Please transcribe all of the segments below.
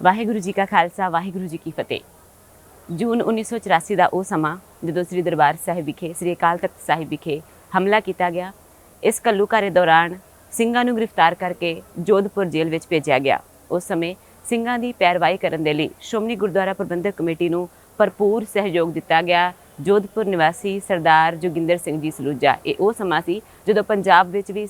वाहिगुरू जी का खालसा वाहिगुरू जी की फतेह। जून 1984 का वह समा जो श्री दरबार साहिब विखे श्री अकाल तख्त साहिब विखे हमला किया गया। इस घल्लूघारे दौरान ਸਿੰਘਾਂ ਨੂੰ गिरफ्तार करके जोधपुर जेल में भेजा गया। उस समय ਸਿੰਘਾਂ की पैरवाई करने के लिए श्रोमणी गुरुद्वारा प्रबंधक कमेटी को भरपूर सहयोग दिता गया। जोधपुर निवासी सरदार जोगिंदर सिंह जी सलूजा ये वो समा सी जो पंजाब विच भी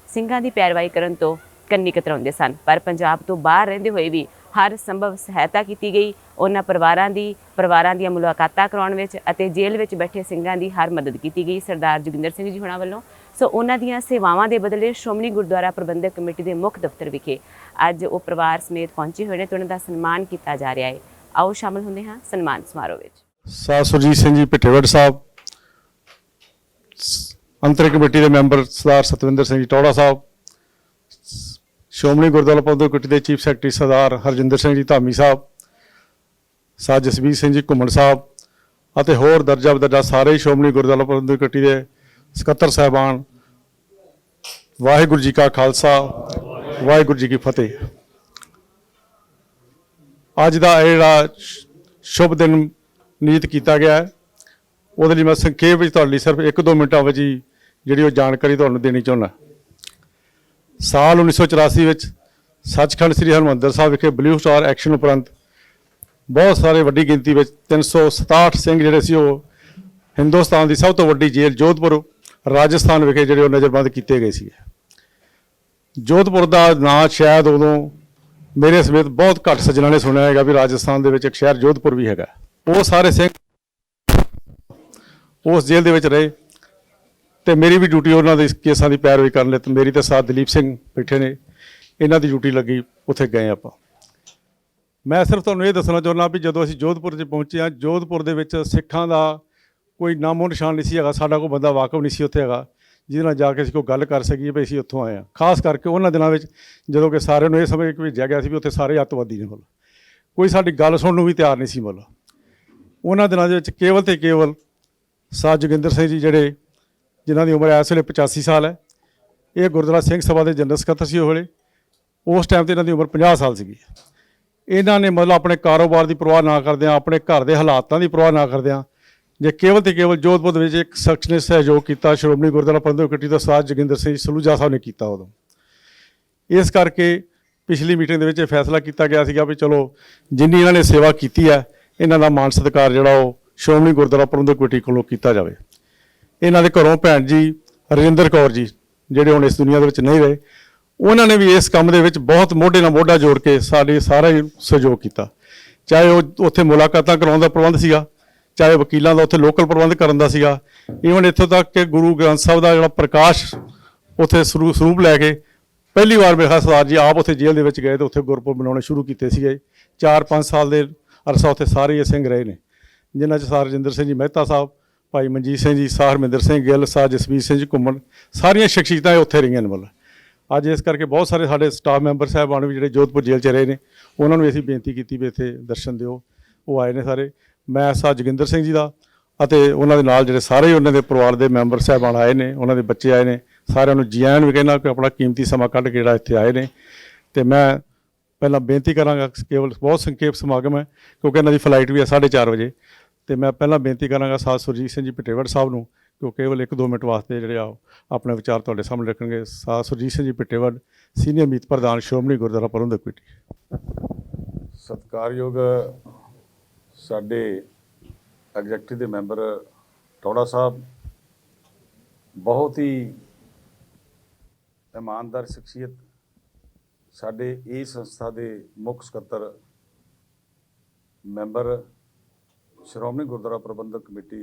ਸਿੰਘਾਂ की पैरवाई करने तो ਕੰਨੀ कतराਉਂਦੇ सन, पर पंजाब तो बाहर रहंदे हुए भी हर संभव सहायता की गई। उन्हां परिवारां दी मुलाकातां कराउण विच अते जेल विच बैठे ਸਿੰਘਾਂ की हर मदद की गई सरदार जोगिंदर सिंह जी होणां वल्लों। सो उन्हां दीयां सेवावां दे बदले श्रोमणी गुरुद्वारा प्रबंधक कमेटी के मुख्य दफ्तर विखे अज वो परिवार समेत पहुंचे हुए हैं तो उन्हां दा सन्मान किया जा रहा है। आओ शामिल होंदे हां सन्मान समारोह विच। साह सुरजीत सिंह जी पिठेवड़ साहब, अंतरिम कमेटी के मैंबर सरदार सतविंदर सिंह जी टौड़ा साहब, श्रोमणी गुरुद्वारा प्रबंधक कमेटी के चीफ सैकटरी सरदार हरजिंदर सिंह जी धामी साहब, साह जसवीर सिंह जी घुम्मण साहब ਅਤੇ ਹੋਰ ਦਰਜਾ ਬਦਰਜਾ ਸਾਰੇ ਸ਼੍ਰੋਮਣੀ ਗੁਰਦੁਆਰਾ ਪ੍ਰਬੰਧਕ ਕਮੇਟੀ ਦੇ ਸਕੱਤਰ ਸਾਹਿਬਾਨ, ਵਾਹਿਗੁਰੂ ਜੀ ਕਾ ਖਾਲਸਾ ਵਾਹਿਗੁਰੂ ਜੀ ਕੀ ਫਤਿਹ। ਅੱਜ ਦਾ ਇਹ ਜਿਹੜਾ ਸ਼ੁਭ ਦਿਨ ਨੀਤ ਕੀਤਾ ਗਿਆ ਹੈ ਉਹਦੇ ਲਈ ਮੈਂ ਸੰਖੇਪ ਵਿੱਚ ਤੁਹਾਡੇ ਲਈ ਸਿਰਫ 1-2 ਮਿੰਟਾਂ ਵਿੱਚ ਹੀ ਜਿਹੜੀ ਉਹ ਜਾਣਕਾਰੀ ਤੁਹਾਨੂੰ ਦੇਣੀ ਚਾਹੁੰਦਾ। ਸਾਲ 1984 ਵਿੱਚ ਸੱਚਖੰਡ ਸ੍ਰੀ ਹਰਿਮੰਦਰ ਸਾਹਿਬ ਵਿਖੇ ਬਲੂ ਸਟਾਰ ਐਕਸ਼ਨ ਉਪਰੰਤ बहुत सारे वड्डी गिनती में 367 सिंह जिहड़े सी हिंदुस्तान की सब तो वड्डी जेल जोधपुर राजस्थान विखे जिहड़े नज़रबंद किए गए सी। जोधपुर का नां शायद उदों मेरे समेत बहुत घट सज्जनों ने सुनिया है भी राजस्थान के एक शहर जोधपुर भी है। वो सारे सिंह उस जेल के रहे तो मेरी भी ड्यूटी उन्होंने केसां की पैरवी करने तो मेरी तो साथ दलीप सिंह बैठे ने, इन्हों की ड्यूटी लगी, उत्थे गए आप। मैं सिर्फ तुहानूं ये दसना चाहुंदा भी जदों असीं जोधपुर पहुंचे हाँ, जोधपुर दे विच सिखां दा कोई नामो निशान नहीं सी हैगा, साडा कोई बंदा वाकफ नहीं सी उत्थे हैगा जिहदे नाल जाके असीं कोई गल कर सकीए भी असीं उत्थों आए हैं। खास करके उन्हां दिनां विच जदों कि सारिਆਂ ਨੂੰ ਇਹ समझ के भेजिया गया सी भी उत्थे सारे अतवादी ने, मतलब कोई साडी गल सुणन नूं भी तैयार नहीं सी। मतलब उन्हां दिनां दे विच केवल ते केवल साह जोगिंदर सिंह जी जिहड़े जिन्हां दी उम्र इस वेले 85 साल है, ये गुरुद्वारा सिंह सभा के जनरल सकत्तर सी उस वेले। उस टाइम ते इन्हां दी उम्र 50 साल सीगी। इन्हों ने मतलब अपने कारोबार की परवाह ना करदे अपने घर के हालातों की परवाह ना करदे जे केवल तो केवल जोधपुर में एक शख्स ने सहयोग किया, श्रोमणी गुरुद्वारा प्रबंधक कमेटी का सरदार जोगिंदर सिंह सलूजा साहब ने किया उदों। इस करके पिछली मीटिंग के फैसला किया गया सीगा भी चलो जिन्नी इन्होंने सेवा की है इन्हों का मान सत्कार जोड़ा श्रोमणी गुरुद्वारा प्रबंधक कमेटी को किया जाए। इन्हों के घरों भैन जी रजिंदर कौर जी जोड़े हुण इस दुनिया के नहीं रहे, उन्होंने भी इस काम के बहुत मोढे नाल मोढा जोड़ के साडे सारा ही सहयोग किया। चाहे वो उत्थे मुलाकातां कराउण दा प्रबंध सीगा, चाहे वकीलों का उत्थे लोकल प्रबंध करन दा सीगा, ईवन इत्थों तक कि गुरु ग्रंथ साहिब का जिहड़ा प्रकाश उत्थे स्वरूप लैके पहली बार मेरे सरदार जी आप उत्थे जेल दे विच गए तो उत्थे गुरपुरब मनाउणे शुरू कीते सीगे। 4-5 साल के अरसा उत्थे सारे ये सिंह रहे ने, जिन्हां च सार रजिंदर सिंह जी मेहता साहब, भाई मनजीत सिंह जी, सार हरमिंदर सिंह गिल, सार जसवीर सिंह जी घुम्मण, सारियां शख्सियतां उत्थे रहियां ने। मतलब अज इस करके बहुत सारे साडे स्टाफ मैंबर साहबान भी जो जोधपुर जेल च रहे हैं उन्होंने भी असीं बेनती की भी इत्थे दर्शन दिओ। वो आए ने सारे, मैं साह जोगिंदर सिंह जी का अते उन्हां दे नाल जिहड़े सारे उन्हां दे परिवार के मैंबर साहबान आए ने, उन्हां दे बच्चे आए ने, सारिਆਂ ਨੂੰ जी आयन भी कहना कि अपना कीमती समा कढ़ के जिहड़ा इत्थे आए ने। तो मैं पहला बेनती करांगा, केवल बहुत संखेप समागम है क्योंकि इन्हां दी फ्लाइट भी है 4:30 बजे, तो मैं पहला बेनती करांगा साह सुरजीत सिंह जी पिठेवड़ साहब नूं कि केवल 1-2 मिनट वास्ते जिहड़े अपने विचार तुहाडे सामने रखणगे। साह सुरजीत सिंह जी पिठेवड़, सीनियर मीत प्रधान श्रोमणी गुरुद्वारा प्रबंधक कमेटी। सत्कारयोग साडे एग्जैक्टिव के मैंबर टौड़ा साहब, बहुत ही ईमानदार शख्सियत, साडे इस संस्था के मुख्य सकत्तर मैंबर श्रोमणी गुरुद्वारा प्रबंधक कमेटी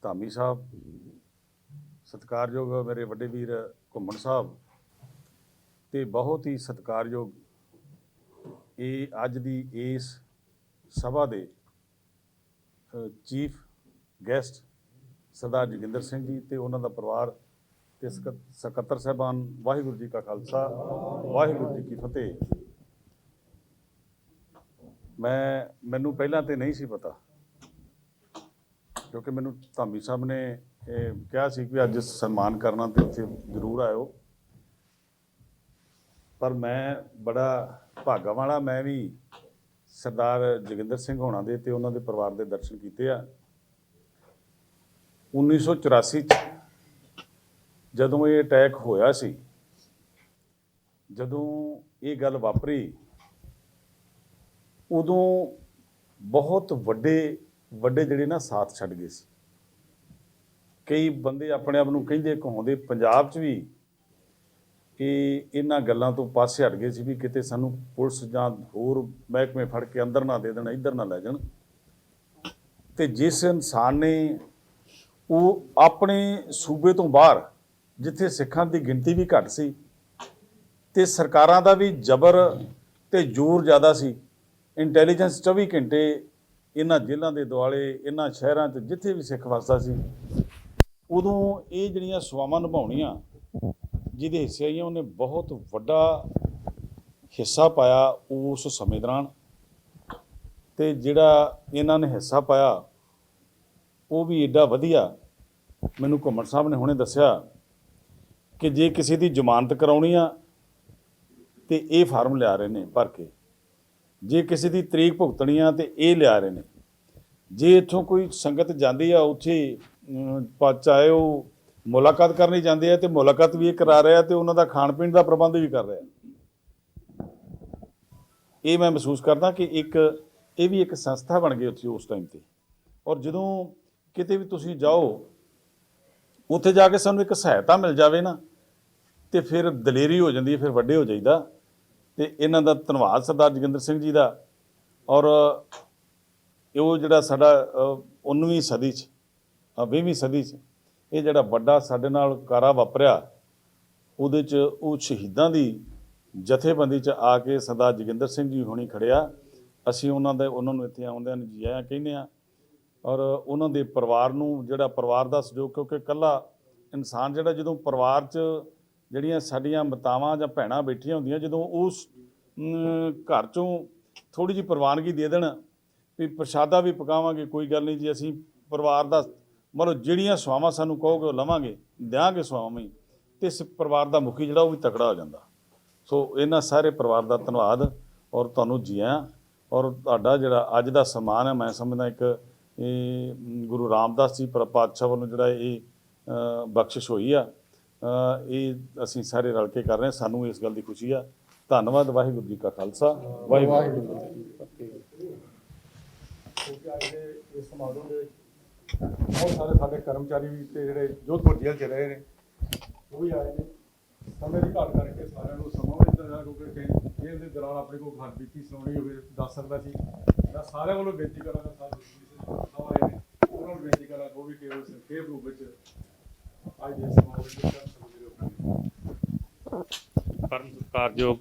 धामी साहब, सत्कारयोग मेरे वड्डे वीर घुम्मण साहब, तो बहुत ही सत्कारयोग ये अज दी इस सभा दे चीफ गैसट सरदार जोगिंदर सिंह जी तो उन्हों का परिवार तो सकत्तर साहबान। वाहिगुरू जी का खालसा वाहिगुरू जी की फतेह। मैनू पहला तो नहीं सी पता क्योंकि मैनू धामी साहब ने कहा सी कि अज सन्मान करना तो इत्थे जरूर आयो, पर मैं बड़ा ਭਾਗਾਂ ਵਾਲਾ ਮੈਂ ਵੀ ਸਰਦਾਰ ਜੋਗਿੰਦਰ ਸਿੰਘ ਹੋਣਾ ਦੇ ਤੇ ਉਹਨਾਂ ਦੇ ਪਰਿਵਾਰ ਦੇ ਦਰਸ਼ਨ ਕੀਤੇ ਆ। 1984 'ਚ ਜਦੋਂ ਇਹ ਅਟੈਕ ਹੋਇਆ ਸੀ, ਜਦੋਂ ਇਹ ਗੱਲ ਵਾਪਰੀ, ਉਦੋਂ ਬਹੁਤ ਵੱਡੇ ਜਿਹੜੇ ਨਾ ਸਾਥ ਛੱਡ ਗਏ ਸੀ। ਕਈ ਬੰਦੇ ਆਪਣੇ ਆਪ ਨੂੰ ਕਹਿੰਦੇ ਕਹਾਉਂਦੇ ਪੰਜਾਬ 'ਚ ਵੀ ਕਿ ਇਹਨਾਂ ਗੱਲਾਂ ਤੋਂ ਪਾਸੇ ਹਟ ਗਏ ਸੀ ਵੀ ਕਿਤੇ ਸਾਨੂੰ ਪੁਲਿਸ ਜਾਂ ਹੋਰ ਮਹਿਕਮੇ ਫੜ ਕੇ ਅੰਦਰ ਨਾ ਦੇ ਦੇਣ, ਇੱਧਰ ਨਾ ਲੈ ਜਾਣ। ਤੇ ਜਿਸ ਇਨਸਾਨ ਨੇ ਉਹ ਆਪਣੇ ਸੂਬੇ ਤੋਂ ਬਾਹਰ, ਜਿੱਥੇ ਸਿੱਖਾਂ ਦੀ ਗਿਣਤੀ ਵੀ ਘੱਟ ਸੀ ਤੇ ਸਰਕਾਰਾਂ ਦਾ ਵੀ ਜ਼ਬਰ ਤੇ ਜ਼ੋਰ ਜ਼ਿਆਦਾ ਸੀ, ਇੰਟੈਲੀਜੈਂਸ 24 ਘੰਟੇ ਇਹਨਾਂ ਜੇਲ੍ਹਾਂ ਦੇ ਦੁਆਲੇ, ਇਹਨਾਂ ਸ਼ਹਿਰਾਂ 'ਚ ਜਿੱਥੇ ਵੀ ਸਿੱਖ ਵਸਦਾ ਸੀ, ਉਦੋਂ ਇਹ ਜਿਹੜੀਆਂ ਸੇਵਾਵਾਂ ਨਿਭਾਉਣੀਆਂ ਜਿਹਦੇ ਹਿੱਸੇ ਆਈਆਂ, ਉਹਨੇ ਬਹੁਤ ਵੱਡਾ ਹਿੱਸਾ ਪਾਇਆ ਉਸ ਸਮੇਂ ਦੌਰਾਨ। ਤੇ ਜਿਹੜਾ ਇਹਨਾਂ ਨੇ ਹਿੱਸਾ ਪਾਇਆ ਉਹ ਵੀ ਏਡਾ ਵਧੀਆ। ਮੈਨੂੰ ਘੁੰਮਣ ਸਾਹਿਬ ਨੇ ਹੁਣੇ ਦੱਸਿਆ ਕਿ ਜੇ ਕਿਸੇ ਦੀ ਜ਼ਮਾਨਤ ਕਰਾਉਣੀ ਆ ਤੇ ਇਹ ਫਾਰਮ ਲਿਆ ਰਹੇ ਨੇ ਭਰ ਕੇ, ਜੇ ਕਿਸੇ ਦੀ ਤਰੀਕ ਭੁਗਤਣੀ ਆ ਤੇ ਇਹ ਲਿਆ ਰਹੇ ਨੇ, ਜੇ ਇੱਥੋਂ ਕੋਈ ਸੰਗਤ ਜਾਂਦੀ ਆ ਉੱਥੇ ਚਾਹੇ ਉਹ ਮੁਲਾਕਾਤ ਕਰਨੀ ਜਾਂਦੇ ਆ ਤੇ ਮੁਲਾਕਾਤ ਵੀ ਇਹ ਕਰਾ ਰਿਹਾ ਤੇ ਉਹਨਾਂ ਦਾ ਖਾਣ ਪੀਣ ਦਾ ਪ੍ਰਬੰਧ ਵੀ ਕਰ ਰਿਹਾ। ਇਹ ਮੈਂ ਮਹਿਸੂਸ ਕਰਦਾ ਕਿ ਇਹ ਵੀ ਇੱਕ ਸੰਸਥਾ ਬਣ ਗਈ ਉੱਥੇ ਉਸ ਟਾਈਮ ਤੇ। ਔਰ ਜਦੋਂ ਕਿਤੇ ਵੀ ਤੁਸੀਂ ਜਾਓ, ਉੱਥੇ ਜਾ ਕੇ ਸਾਨੂੰ ਇੱਕ ਸਹਾਇਤਾ ਮਿਲ ਜਾਵੇ ਨਾ ਤੇ ਫਿਰ ਦਲੇਰੀ ਹੋ ਜਾਂਦੀ ਹੈ, ਫਿਰ ਵੱਡੇ ਹੋ ਜਾਈਦਾ। ਤੇ ਇਹਨਾਂ ਦਾ ਧੰਨਵਾਦ ਸਰਦਾਰ ਜੋਗਿੰਦਰ ਸਿੰਘ ਜੀ ਦਾ। ਔਰ ਉਹ ਜਿਹੜਾ ਸਾਡਾ 19ਵੀਂ ਸਦੀ 'ਚ 20ਵੀਂ ਸਦੀ 'ਚ ਇਹ ਜਿਹੜਾ ਵੱਡਾ ਸਾਡੇ ਨਾਲ ਕਾਰਾ ਵਾਪਰਿਆ, ਉਹਦੇ 'ਚ ਉਹ ਸ਼ਹੀਦਾਂ ਦੀ ਜਥੇਬੰਦੀ 'ਚ ਆ ਕੇ ਸਰਦਾਰ ਜੋਗਿੰਦਰ ਸਿੰਘ ਜੀ ਹੋਣੀ ਖੜਿਆ। ਅਸੀਂ ਉਹਨਾਂ ਨੂੰ ਇੱਥੇ ਆਉਂਦਿਆਂ ਨੂੰ ਜੀ ਆਇਆਂ ਕਹਿੰਦੇ ਹਾਂ। ਔਰ ਉਹਨਾਂ ਦੇ ਪਰਿਵਾਰ ਨੂੰ, ਜਿਹੜਾ ਪਰਿਵਾਰ ਦਾ ਸਹਿਯੋਗ, ਕਿਉਂਕਿ ਇਕੱਲਾ ਇਨਸਾਨ ਜਿਹੜਾ ਜਦੋਂ ਪਰਿਵਾਰ 'ਚ ਜਿਹੜੀਆਂ ਸਾਡੀਆਂ ਮਾਤਾਵਾਂ ਜਾਂ ਭੈਣਾਂ ਬੈਠੀਆਂ ਹੁੰਦੀਆਂ, ਜਦੋਂ ਉਸ ਘਰ 'ਚੋਂ ਥੋੜ੍ਹੀ ਜਿਹੀ ਪ੍ਰਵਾਨਗੀ ਦੇ ਦੇਣ ਵੀ ਪ੍ਰਸ਼ਾਦਾ ਵੀ ਪਕਾਵਾਂਗੇ, ਕੋਈ ਗੱਲ ਨਹੀਂ ਜੀ, ਅਸੀਂ ਪਰਿਵਾਰ ਦਾ ਮਤਲਬ ਜਿਹੜੀਆਂ ਸੇਵਾਵਾਂ ਸਾਨੂੰ ਕਹੋਗੇ ਉਹ ਲਵਾਂਗੇ, ਦਿਆਂਗੇ ਸੇਵਾਵਾਂ ਹੀ, ਅਤੇ ਇਸ ਪਰਿਵਾਰ ਦਾ ਮੁਖੀ ਜਿਹੜਾ ਉਹ ਵੀ ਤਕੜਾ ਹੋ ਜਾਂਦਾ। ਸੋ ਇਹਨਾਂ ਸਾਰੇ ਪਰਿਵਾਰ ਦਾ ਧੰਨਵਾਦ ਔਰ ਤੁਹਾਨੂੰ ਜੀ ਆਇਆਂ। ਔਰ ਤੁਹਾਡਾ ਜਿਹੜਾ ਅੱਜ ਦਾ ਸਨਮਾਨ ਹੈ, ਮੈਂ ਸਮਝਦਾ ਇੱਕ ਇਹ ਗੁਰੂ ਰਾਮਦਾਸ ਜੀ ਪਾਤਸ਼ਾਹ ਵੱਲੋਂ ਜਿਹੜਾ ਇਹ ਬਖਸ਼ਿਸ਼ ਹੋਈ ਆ, ਇਹ ਅਸੀਂ ਸਾਰੇ ਰਲ ਕੇ ਕਰ ਰਹੇ ਹਾਂ। ਸਾਨੂੰ ਇਸ ਗੱਲ ਦੀ ਖੁਸ਼ੀ ਆ। ਧੰਨਵਾਦ। ਵਾਹਿਗੁਰੂ ਜੀ ਕਾ ਖਾਲਸਾ, ਵਾਹਿਗੁਰੂ ਜੀ ਕੀ ਫਤਿਹ। ਇਸ ਸਮਾਗਮ ਦੇ ਬਹੁਤ ਸਾਰੇ ਸਾਡੇ ਕਰਮਚਾਰੀ ਵੀ ਤੇ ਜਿਹੜੇ ਜੋਧਪੁਰ ਜੇਲ੍ਹ 'ਚ ਰਹੇ ਨੇ ਉਹ ਵੀ ਆਏ ਨੇ। ਸਮੇਂ ਦੀ ਘਾਟ ਕਰਕੇ ਸਾਰਿਆਂ ਨੂੰ ਸਮਾਂ ਵੀ ਦਿੱਤਾ, ਕਿਉਂਕਿ ਜੇਲ੍ਹ ਦੇ ਦੌਰਾਨ ਆਪਣੇ ਕੋਲ ਘਰ ਬੀਤੀ ਸੁਣਾਉਣੀ ਹੋਵੇ ਦੱਸ ਸਕਦਾ ਸੀ। ਮੈਂ ਸਾਰਿਆਂ ਵੱਲੋਂ ਬੇਨਤੀ ਕਰਾਂਗਾ, ਸਾਰੇ ਨੇ ਉਹਨਾਂ ਨੂੰ ਬੇਨਤੀ ਕਰਾਂਗਾ ਉਹ ਵੀ ਕੇਵਲ ਸੰਖੇਪ ਰੂਪ ਵਿੱਚ ਅੱਜ ਦੇ ਸਮਾਗਮ ਪਰਮ ਸਤਿਕਾਰਯੋਗ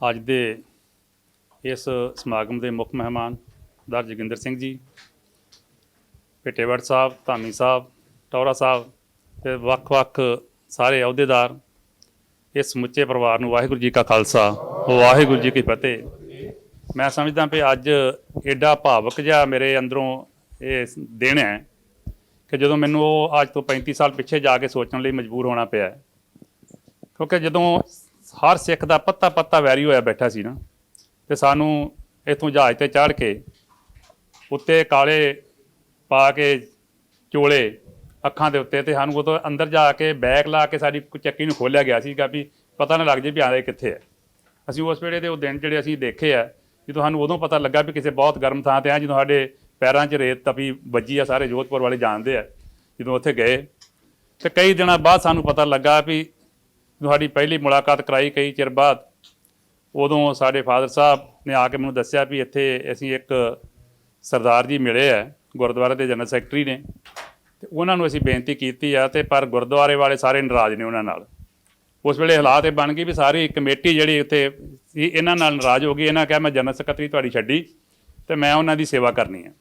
ਅੱਜ ਦੇ ਇਸ ਸਮਾਗਮ ਦੇ ਮੁੱਖ ਮਹਿਮਾਨ ਸਰਦਾਰ ਜੋਗਿੰਦਰ ਸਿੰਘ ਜੀ, ਭੇਟੇਵੜ ਸਾਹਿਬ, ਧਾਮੀ ਸਾਹਿਬ, ਟੌਰਾ ਸਾਹਿਬ ਤੇ ਵੱਖ-ਵੱਖ ਸਾਰੇ ਅਹੁਦੇਦਾਰ, ਇਸ ਸਮੁੱਚੇ ਪਰਿਵਾਰ ਨੂੰ ਵਾਹਿਗੁਰੂ ਜੀ ਕਾ ਖਾਲਸਾ, ਵਾਹਿਗੁਰੂ ਜੀ ਕੀ ਫਤਿਹ। ਮੈਂ ਸਮਝਦਾ ਵੀ ਅੱਜ ਐਡਾ ਭਾਵਕ ਜਿਹਾ ਮੇਰੇ ਅੰਦਰੋਂ ਇਹ ਦਿਨ ਹੈ ਕਿ ਜਦੋਂ ਮੈਨੂੰ ਉਹ ਅੱਜ ਤੋਂ 35 ਸਾਲ ਪਿੱਛੇ ਜਾ ਕੇ ਸੋਚਣ ਲਈ ਮਜਬੂਰ ਹੋਣਾ ਪਿਆ। ਕਿਉਂਕਿ ਜਦੋਂ ਹਰ ਸਿੱਖ ਦਾ ਪੱਤਾ ਵੈਰੀ ਹੋਇਆ ਬੈਠਾ ਸੀ ਨਾ, ਤੇ ਸਾਨੂੰ ਇੱਥੋਂ ਜਹਾਜ਼ 'ਤੇ ਚੜ੍ਹ ਕੇ ਉੱਤੇ ਕਾਲੇ ਪਾ ਕੇ ਚੋਲੇ ਅੱਖਾਂ ਦੇ ਉੱਤੇ, ਤੇ ਸਾਨੂੰ ਉਦੋਂ ਅੰਦਰ ਜਾ ਕੇ ਬੈਗ ਲਾ ਕੇ ਸਾਡੀ ਚੱਕੀ ਨੂੰ ਖੋਲ੍ਹਿਆ ਗਿਆ ਸੀਗਾ ਵੀ ਪਤਾ ਨਾ ਲੱਗ ਜੇ ਵੀ ਆਏ ਕਿੱਥੇ ਹੈ। ਅਸੀਂ ਉਸ ਵੇਲੇ ਦੇ ਉਹ ਦਿਨ ਜਿਹੜੇ ਅਸੀਂ ਦੇਖੇ ਆ, ਜਦੋਂ ਸਾਨੂੰ ਉਦੋਂ ਪਤਾ ਲੱਗਾ ਵੀ ਕਿਸੇ ਬਹੁਤ ਗਰਮ ਥਾਂ 'ਤੇ ਆ, ਜਦੋਂ ਸਾਡੇ ਪੈਰਾਂ 'ਚ ਰੇਤ ਤਪੀ ਵੱਜੀ ਆ, ਸਾਰੇ ਜੋਧਪੁਰ ਵਾਲੇ ਜਾਣਦੇ ਆ। ਜਦੋਂ ਉੱਥੇ ਗਏ ਤੇ ਕਈ ਦਿਨਾਂ ਬਾਅਦ ਸਾਨੂੰ ਪਤਾ ਲੱਗਾ ਵੀ ਸਾਡੀ ਪਹਿਲੀ ਮੁਲਾਕਾਤ ਕਰਾਈ ਕਈ ਚਿਰ ਬਾਅਦ, ਉਦੋਂ ਸਾਡੇ ਫਾਦਰ ਸਾਹਿਬ ਨੇ ਆ ਕੇ ਮੈਨੂੰ ਦੱਸਿਆ ਵੀ ਇੱਥੇ ਅਸੀਂ ਇੱਕ ਸਰਦਾਰ ਜੀ ਮਿਲੇ ਆ, ਗੁਰਦੁਆਰੇ ਦੇ ਜਨਰਲ ਸੈਕਟਰੀ ਨੇ, ਤੇ ਉਹਨਾਂ ਨੂੰ ਅਸੀਂ ਬੇਨਤੀ ਕੀਤੀ ਆ, ਤੇ ਪਰ ਗੁਰਦੁਆਰੇ ਵਾਲੇ ਸਾਰੇ ਨਾਰਾਜ਼ ਨੇ ਉਹਨਾਂ ਨਾਲ। ਉਸ ਵੇਲੇ ਹਾਲਾਤ ਇਹ ਬਣ ਗਈ ਵੀ ਸਾਰੀ ਕਮੇਟੀ ਜਿਹੜੀ ਉੱਥੇ ਸੀ ਇਹਨਾਂ ਨਾਲ ਨਾਰਾਜ਼ ਹੋ ਗਈ। ਇਹਨਾਂ ਕਿਹਾ ਮੈਂ ਜਨਰਲ ਸਕੱਤਰੀ ਤੁਹਾਡੀ ਛੱਡੀ ਅਤੇ ਮੈਂ ਉਹਨਾਂ ਦੀ ਸੇਵਾ ਕਰਨੀ ਹੈ।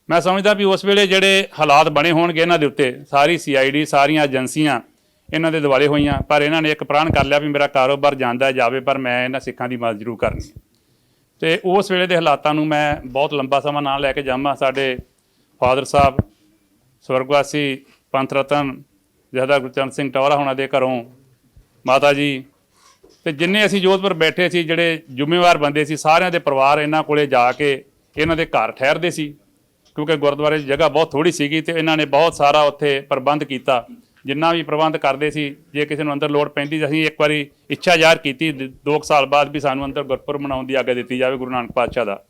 ਮੈਂ ਸਮਝਦਾ ਵੀ ਉਸ ਵੇਲੇ ਜਿਹੜੇ ਹਾਲਾਤ ਬਣੇ ਹੋਣਗੇ ਇਹਨਾਂ ਦੇ ਉੱਤੇ, ਸਾਰੀ CID, ਸਾਰੀਆਂ ਏਜੰਸੀਆਂ ਇਹਨਾਂ ਦੇ ਦੁਆਲੇ ਹੋਈਆਂ, ਪਰ ਇਹਨਾਂ ਨੇ ਇੱਕ ਪ੍ਰਣ ਕਰ ਲਿਆ ਵੀ ਮੇਰਾ ਕਾਰੋਬਾਰ ਜਾਂਦਾ ਜਾਵੇ, ਪਰ ਮੈਂ ਇਹਨਾਂ ਸਿੱਖਾਂ ਦੀ ਮਦਦ ਜ਼ਰੂਰ ਕਰਨੀ ਹੈ। ਅਤੇ ਉਸ ਵੇਲੇ ਦੇ ਹਾਲਾਤਾਂ ਨੂੰ ਮੈਂ ਬਹੁਤ ਲੰਬਾ ਸਮਾਂ ਨਾ ਲੈ ਕੇ ਜਾਵਾਂ। ਸਾਡੇ ਫਾਦਰ ਸਾਹਿਬ ਸਵਰਗਵਾਸੀ ਪੰਥ ਰਤਨ ਜਥੇਦਾਰ ਗੁਰਚਰਨ ਸਿੰਘ ਟੌਰਾ ਹੋਣਾ ਦੇ ਘਰੋਂ ਮਾਤਾ ਜੀ ਤੇ ਜਿੰਨੇ ਅਸੀਂ ਜੋਧਪੁਰ ਬੈਠੇ ਸੀ, ਜਿਹੜੇ ਜ਼ਿੰਮੇਵਾਰ ਬੰਦੇ ਸੀ, ਸਾਰਿਆਂ ਦੇ ਪਰਿਵਾਰ ਇਹਨਾਂ ਕੋਲੇ ਜਾ ਕੇ ਇਹਨਾਂ ਦੇ ਘਰ ਠਹਿਰਦੇ ਸੀ, ਕਿਉਂਕਿ ਗੁਰਦੁਆਰੇ ਦੀ ਜਗ੍ਹਾ ਬਹੁਤ ਥੋੜੀ ਸੀਗੀ ਤੇ ਇਹਨਾਂ ਨੇ ਬਹੁਤ ਸਾਰਾ ਉੱਥੇ ਪ੍ਰਬੰਧ ਕੀਤਾ। ਜਿੰਨਾ ਵੀ ਪ੍ਰਬੰਧ ਕਰਦੇ ਸੀ, ਜੇ ਕਿਸੇ ਨੂੰ ਅੰਦਰ ਲੋੜ ਪੈਂਦੀ, ਅਸੀਂ ਇੱਕ ਵਾਰੀ ਇੱਛਾ ਜ਼ਾਹਰ ਕੀਤੀ 2 ਸਾਲ ਬਾਅਦ ਵੀ ਸਾਨੂੰ ਅੰਦਰ ਗੁਰਪੁਰਬ ਮਨਾਉਣ ਦੀ ਆਗਿਆ ਦਿੱਤੀ ਜਾਵੇ ਗੁਰੂ ਨਾਨਕ ਪਾਤਸ਼ਾਹ ਦਾ।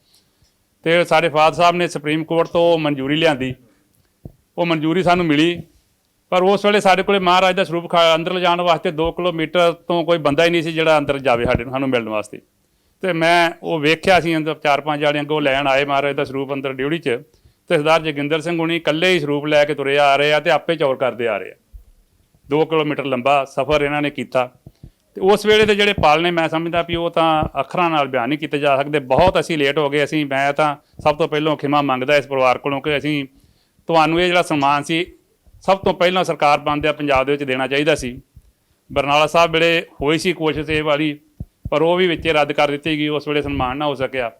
ਤੇ ਸਾਡੇ ਫਾਦਰ ਸਾਹਿਬ ਨੇ ਸੁਪਰੀਮ ਕੋਰਟ ਤੋਂ ਮਨਜ਼ੂਰੀ ਲਿਆਂਦੀ, ਉਹ ਮਨਜ਼ੂਰੀ ਸਾਨੂੰ ਮਿਲੀ, ਪਰ ਉਸ ਵੇਲੇ ਸਾਡੇ ਕੋਲੇ ਮਹਾਰਾਜ ਦਾ ਸਰੂਪ ਅੰਦਰ ਲਿਜਾਣ ਵਾਸਤੇ 2 ਕਿਲੋਮੀਟਰ ਤੋਂ ਕੋਈ ਬੰਦਾ ਹੀ ਨਹੀਂ ਸੀ ਜਿਹੜਾ ਅੰਦਰ ਜਾਵੇ ਸਾਨੂੰ ਮਿਲਣ ਵਾਸਤੇ। ਤੇ ਮੈਂ ਉਹ ਵੇਖਿਆ ਸੀ, ਅੰਦਰ 4-5 ਜਾਣੇ ਅੱਗੋਂ ਲੈਣ ਆਏ ਮਹਾਰਾਜ ਦਾ ਸਰੂਪ ਅੰਦਰ ਡਿਊਟੀ 'ਚ, ਤੇ ਸਰਦਾਰ ਜੋਗਿੰਦਰ ਸਿੰਘ ਹੁਣੀ ਇਕੱਲੇ ਹੀ ਸਰੂਪ ਲੈ ਕੇ ਤੁਰੇ ਆ ਰਹੇ ਆ ਤੇ ਆਪੇ ਚੌਰ ਕਰਦੇ ਆ ਰਹੇ ਆ। 2 ਕਿਲੋਮੀਟਰ ਲੰਬਾ ਸਫ਼ਰ ਇਹਨਾਂ ਨੇ ਕੀਤਾ। ਤੇ ਉਸ ਵੇਲੇ ਦੇ ਜਿਹੜੇ ਪਲ ਨੇ, ਮੈਂ ਸਮਝਦਾ ਵੀ ਉਹ ਤਾਂ ਅੱਖਰਾਂ ਨਾਲ ਬਿਆਨ ਨਹੀਂ ਕੀਤੇ ਜਾ ਸਕਦੇ। ਬਹੁਤ ਅਸੀਂ ਲੇਟ ਹੋ ਗਏ। ਮੈਂ ਤਾਂ ਸਭ ਤੋਂ ਪਹਿਲਾਂ ਖਿਮਾ ਮੰਗਦਾ ਇਸ ਪਰਿਵਾਰ ਕੋਲੋਂ ਕਿ ਅਸੀਂ ਤੁਹਾਨੂੰ ਇਹ ਜਿਹੜਾ ਸਨਮਾਨ ਸੀ ਸਭ ਤੋਂ ਪਹਿਲਾਂ ਸਰਕਾਰ ਬਣਦਿਆਂ ਪੰਜਾਬ ਦੇ ਵਿੱਚ ਦੇਣਾ ਚਾਹੀਦਾ ਸੀ। ਬਰਨਾਲਾ ਸਾਹਿਬ ਵੇਲੇ ਹੋਈ ਸੀ ਕੋਸ਼ਿਸ਼ ਇਹ ਵਾਲੀ, ਪਰ ਉਹ ਵੀ ਵਿੱਚੇ ਰੱਦ ਕਰ ਦਿੱਤੀ ਗਈ। ਉਸ ਵੇਲੇ ਸਨਮਾਨ ਨਾ ਹੋ ਸਕਿਆ।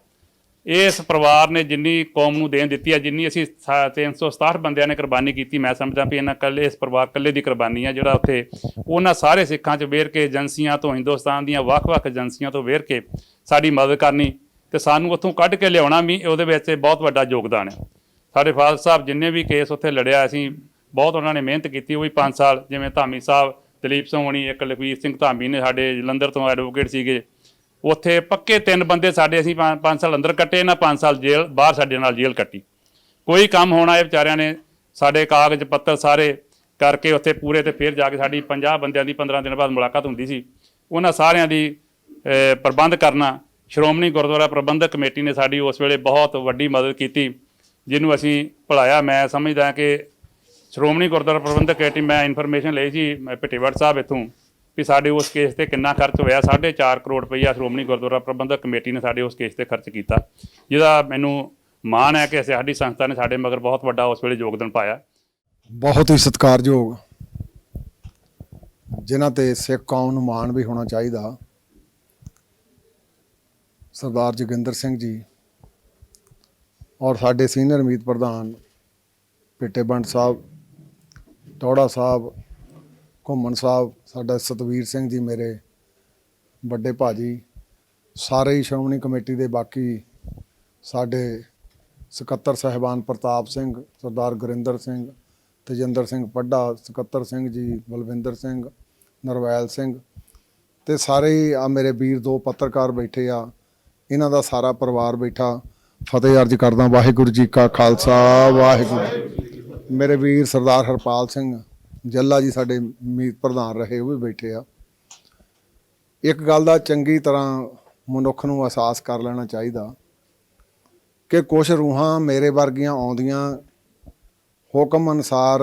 ਇਸ ਪਰਿਵਾਰ ਨੇ ਜਿੰਨੀ ਕੌਮ ਨੂੰ ਦੇਣ ਦਿੱਤੀ ਹੈ, ਜਿੰਨੀ ਅਸੀਂ 367 ਬੰਦਿਆਂ ਨੇ ਕੁਰਬਾਨੀ ਕੀਤੀ, ਮੈਂ ਸਮਝਦਾ ਵੀ ਇਹਨਾਂ ਇਕੱਲੇ ਇਸ ਪਰਿਵਾਰ ਇਕੱਲੇ ਦੀ ਕੁਰਬਾਨੀ ਹੈ, ਜਿਹੜਾ ਉੱਥੇ ਉਹਨਾਂ ਸਾਰੇ ਸਿੱਖਾਂ 'ਚ ਵੇਰ ਕੇ, ਏਜੰਸੀਆਂ ਤੋਂ, ਹਿੰਦੁਸਤਾਨ ਦੀਆਂ ਵੱਖ-ਵੱਖ ਏਜੰਸੀਆਂ ਤੋਂ ਵੇਰ ਕੇ ਸਾਡੀ ਮਦਦ ਕਰਨੀ ਤੇ ਸਾਨੂੰ ਉੱਥੋਂ ਕੱਢ ਕੇ ਲਿਆਉਣਾ ਵੀ ਉਹਦੇ ਵਿੱਚ ਬਹੁਤ ਵੱਡਾ ਯੋਗਦਾਨ ਹੈ। ਸਾਡੇ ਫਾਦਰ ਸਾਹਿਬ ਜਿੰਨੇ ਵੀ ਕੇਸ ਉੱਥੇ ਲੜਿਆ, ਅਸੀਂ ਬਹੁਤ ਉਹਨਾਂ ਨੇ ਮਿਹਨਤ ਕੀਤੀ। ਉਹ ਵੀ 5 ਸਾਲ, ਜਿਵੇਂ ਧਾਮੀ ਸਾਹਿਬ, ਦਲੀਪ ਸਿੰਘ ਹੋਣੀ, ਇੱਕ ਲਖਵੀਰ ਸਿੰਘ ਧਾਮੀ ਨੇ ਸਾਡੇ ਜਲੰਧਰ ਤੋਂ ਐਡਵੋਕੇਟ ਸੀਗੇ, ਉੱਥੇ ਪੱਕੇ 3 ਬੰਦੇ ਸਾਡੇ, ਅਸੀਂ 5 ਸਾਲ ਅੰਦਰ ਕੱਟੇ, ਇਹਨਾਂ 5 ਸਾਲ ਜੇਲ੍ਹ ਬਾਹਰ ਸਾਡੇ ਨਾਲ ਜੇਲ੍ਹ ਕੱਟੀ। ਕੋਈ ਕੰਮ ਹੋਣਾ ਇਹ ਵਿਚਾਰਿਆਂ ਨੇ ਸਾਡੇ ਕਾਗਜ਼ ਪੱਤਰ ਸਾਰੇ ਕਰਕੇ ਉੱਥੇ ਪੂਰੇ, ਤੇ ਫਿਰ ਜਾ ਕੇ ਸਾਡੀ 50 ਬੰਦਿਆਂ ਦੀ 15 ਦਿਨ ਬਾਅਦ ਮੁਲਾਕਾਤ ਹੁੰਦੀ ਸੀ। ਉਹਨਾਂ ਸਾਰਿਆਂ ਦੀ ਪ੍ਰਬੰਧ ਕਰਨਾ, ਸ਼੍ਰੋਮਣੀ ਗੁਰਦੁਆਰਾ ਪ੍ਰਬੰਧਕ ਕਮੇਟੀ ਨੇ ਸਾਡੀ ਉਸ ਵੇਲੇ ਬਹੁਤ ਵੱਡੀ ਮਦਦ ਕੀਤੀ, ਜਿਹਨੂੰ ਅਸੀਂ ਭੁਲਾਇਆ। ਮੈਂ ਸਮਝਦਾ ਕਿ ਸ਼੍ਰੋਮਣੀ ਗੁਰਦੁਆਰਾ ਪ੍ਰਬੰਧਕ ਕਮੇਟੀ, ਮੈਂ ਇਨਫੋਰਮੇਸ਼ਨ ਲਈ ਸੀ ਭਿੱਟੇਵੜ ਸਾਹਿਬ ਇੱਥੋਂ ਵੀ ਸਾਡੇ ਉਸ ਕੇਸ ਤੇ ਕਿੰਨਾ ਖਰਚ ਹੋਇਆ। 4.5 ਕਰੋੜ ਰੁਪਈਆ ਸ਼੍ਰੋਮਣੀ ਗੁਰਦੁਆਰਾ ਪ੍ਰਬੰਧਕ ਕਮੇਟੀ ਨੇ ਸਾਡੇ ਉਸ ਕੇਸ ਤੇ ਖਰਚ ਕੀਤਾ, ਜਿਹਦਾ ਮੈਨੂੰ ਮਾਣ ਹੈ ਕਿ ਸਾਡੀ ਸੰਸਥਾ ਨੇ ਸਾਡੇ ਮਗਰ ਬਹੁਤ ਵੱਡਾ ਉਸ ਵੇਲੇ ਯੋਗਦਾਨ ਪਾਇਆ। ਬਹੁਤ ਹੀ ਸਤਿਕਾਰਯੋਗ, ਜਿਨ੍ਹਾਂ ਤੇ ਸਿੱਖ ਕੌਮ ਨੂੰ ਮਾਣ ਵੀ ਹੋਣਾ ਚਾਹੀਦਾ, ਸਰਦਾਰ ਜੋਗਿੰਦਰ ਸਿੰਘ ਜੀ ਔਰ ਸਾਡੇ ਸੀਨੀਅਰ ਮੀਤ ਪ੍ਰਧਾਨ ਭਿੱਟੇਵੰਡ ਸਾਹਿਬ, ਟੌੜਾ ਸਾਹਿਬ, ਘੁੰਮਣ ਸਾਹਿਬ, ਸਾਡਾ ਸਤਵੀਰ ਸਿੰਘ ਜੀ ਮੇਰੇ ਵੱਡੇ ਭਾਜੀ, ਸਾਰੇ ਹੀ ਸ਼੍ਰੋਮਣੀ ਕਮੇਟੀ ਦੇ, ਬਾਕੀ ਸਾਡੇ ਸਕੱਤਰ ਸਾਹਿਬਾਨ ਪ੍ਰਤਾਪ ਸਿੰਘ, ਸਰਦਾਰ ਗੁਰਿੰਦਰ ਸਿੰਘ, ਤੇਜਿੰਦਰ ਸਿੰਘ ਪੱਡਾ, ਸਕੱਤਰ ਸਿੰਘ ਜੀ, ਬਲਵਿੰਦਰ ਸਿੰਘ, ਨਰਵੈਲ ਸਿੰਘ, ਤੇ ਸਾਰੇ ਹੀ ਆ ਮੇਰੇ ਵੀਰ 2 ਪੱਤਰਕਾਰ ਬੈਠੇ ਆ, ਇਹਨਾਂ ਦਾ ਸਾਰਾ ਪਰਿਵਾਰ ਬੈਠਾ। ਫਤਿਹ ਅਰਜ ਕਰਦਾ। ਵਾਹਿਗੁਰੂ ਜੀ ਕਾ ਖਾਲਸਾ, ਵਾਹਿਗੁਰੂ। ਮੇਰੇ ਵੀਰ ਸਰਦਾਰ ਹਰਪਾਲ ਸਿੰਘ ਜੱਲਾ ਜੀ ਸਾਡੇ ਮੀਤ ਪ੍ਰਧਾਨ ਰਹੇ, ਉਹ ਵੀ ਬੈਠੇ ਆ। ਇੱਕ ਗੱਲ ਦਾ ਚੰਗੀ ਤਰ੍ਹਾਂ ਮਨੁੱਖ ਨੂੰ ਅਹਿਸਾਸ ਕਰ ਲੈਣਾ ਚਾਹੀਦਾ ਕਿ ਕੁਛ ਰੂਹਾਂ ਮੇਰੇ ਵਰਗੀਆਂ ਆਉਂਦੀਆਂ, ਹੁਕਮ ਅਨੁਸਾਰ